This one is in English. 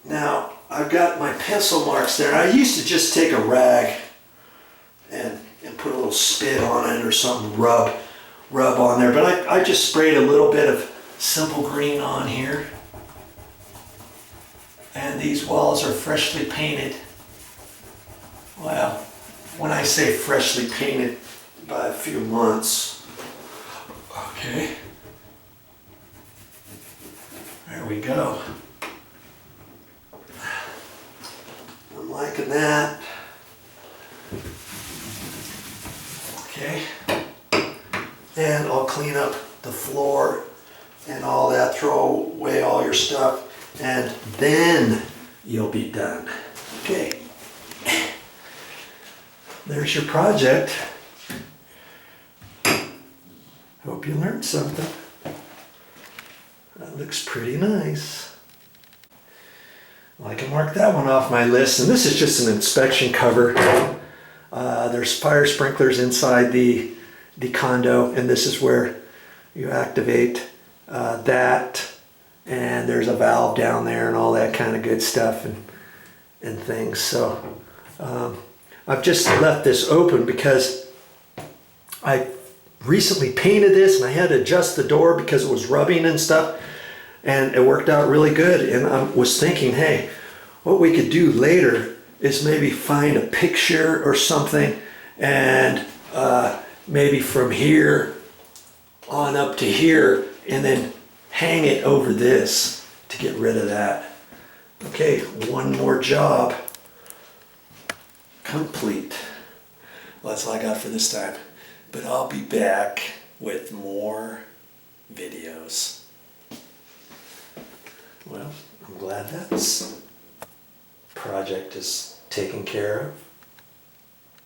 Now I've got my pencil marks there. I used to just take a rag and put a little spit on it or something, rub on there, but I just sprayed a little bit of simple green on here. And these walls are freshly painted. Well, when I say freshly painted, by a few months. Okay. There we go. I'm liking that. Okay. And I'll clean up the floor and all that, throw away all your stuff, and then you'll be done. Okay. There's your project. Hope you learned something. That looks pretty nice. Well, I can mark that one off my list, and this is just an inspection cover. There's fire sprinklers inside the condo, and this is where you activate that, and there's a valve down there and all that kind of good stuff and things. So I've just left this open because I recently painted this and I had to adjust the door because it was rubbing and stuff, and it worked out really good. And I was thinking, hey, what we could do later is maybe find a picture or something, and maybe from here on up to here, and then hang it over this to get rid of that. Okay, one more job complete. Well, that's all I got for this time, but I'll be back with more videos. Well, I'm glad that project is taken care of.